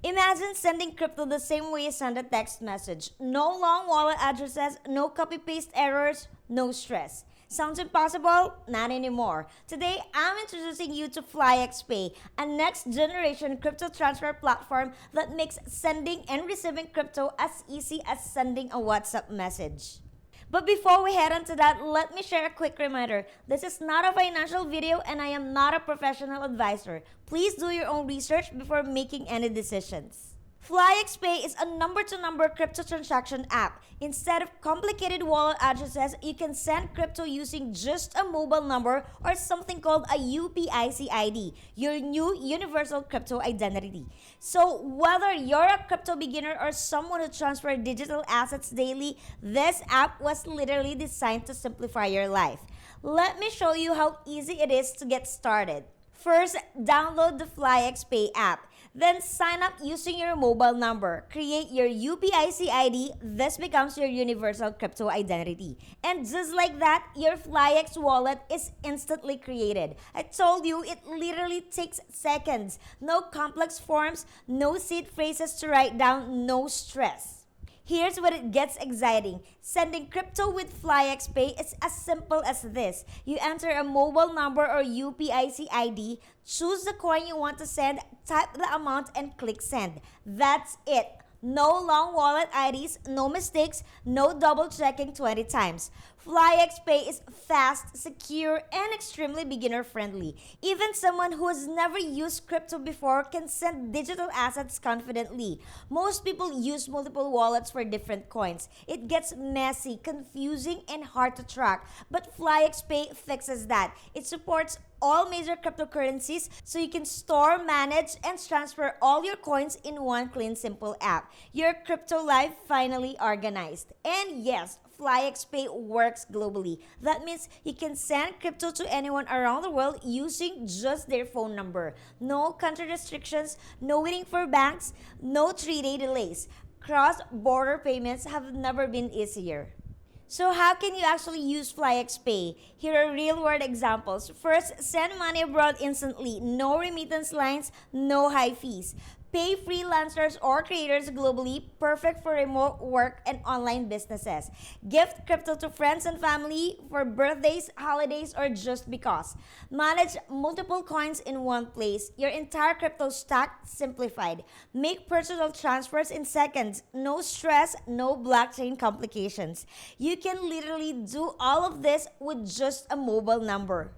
Imagine sending crypto the same way you send a text message. No long wallet addresses, no copy-paste errors, no stress. Sounds impossible? Not anymore. Today, I'm introducing you to FlyX Pay, a next-generation crypto transfer platform that makes sending and receiving crypto as easy as sending a WhatsApp message. But before we head on to that, let me share a quick reminder. This is not a financial video and I am not a professional advisor. Please do your own research before making any decisions. FlyX Pay is a number-to-number crypto transaction app. Instead of complicated wallet addresses, you can send crypto using just a mobile number or something called a UPIC ID, your new universal crypto identity. So whether you're a crypto beginner or someone who transfers digital assets daily, this app was literally designed to simplify your life. Let me show you how easy it is to get started. First, download the FlyX Pay app. Then sign up using your mobile number. Create your UPIC ID. This becomes your universal crypto identity. And just like that, your FlyX wallet is instantly created. I told you it literally takes seconds. No complex forms, no seed phrases to write down, no stress. Here's where it gets exciting. Sending crypto with FlyX Pay is as simple as this. You enter a mobile number or UPIC ID, choose the coin you want to send, type the amount, and click send. That's it. No long wallet IDs, no mistakes, no double checking 20 times. FlyX Pay is fast, secure, and extremely beginner friendly. Even someone who has never used crypto before can send digital assets confidently. Most people use multiple wallets for different coins. It gets messy, confusing, and hard to track. But FlyX Pay fixes that. It supports all major cryptocurrencies, so you can store, manage, and transfer all your coins in one clean, simple app. Your crypto life finally organized. And yes, FlyX Pay works globally. That means you can send crypto to anyone around the world using just their phone number. No country restrictions, no waiting for banks, no 3-day delays. Cross-border payments have never been easier. So how can you actually use FlyX Pay? Here are real-world examples. First, send money abroad instantly. No remittance lines, no high fees. Pay freelancers or creators globally, perfect for remote work and online businesses. Gift crypto to friends and family for birthdays, holidays, or just because. Manage multiple coins in one place. Your entire crypto stack simplified. Make personal transfers in seconds. No stress, no blockchain complications. You can literally do all of this with just a mobile number.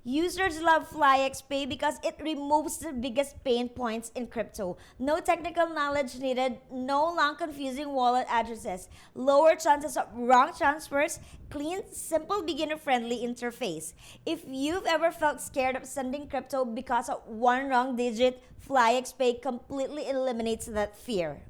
Users love FlyX Pay because it removes the biggest pain points in crypto. No technical knowledge needed, no long confusing wallet addresses, lower chances of wrong transfers, clean, simple beginner-friendly interface. If you've ever felt scared of sending crypto because of one wrong digit, FlyX Pay completely eliminates that fear.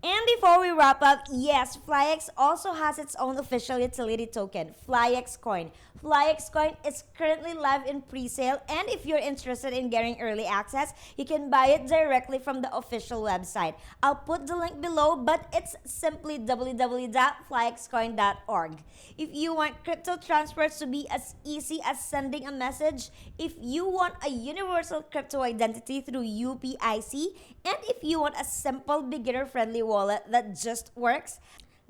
And before we wrap up, yes, FlyX also has its own official utility token, FlyX Coin. FlyX Coin is currently live in pre-sale, and if you're interested in getting early access, you can buy it directly from the official website. I'll put the link below, but it's simply www.flyxcoin.org. If you want crypto transfers to be as easy as sending a message, if you want a universal crypto identity through UPIC, and if you want a simple beginner-friendly wallet that just works,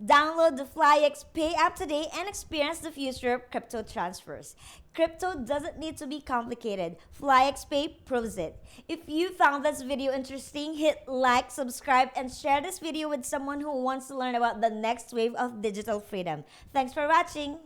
download the FlyX Pay app today and experience the future of crypto transfers. Crypto doesn't need to be complicated. FlyX Pay proves it. If you found this video interesting, hit like, subscribe, and share this video with someone who wants to learn about the next wave of digital freedom. Thanks for watching.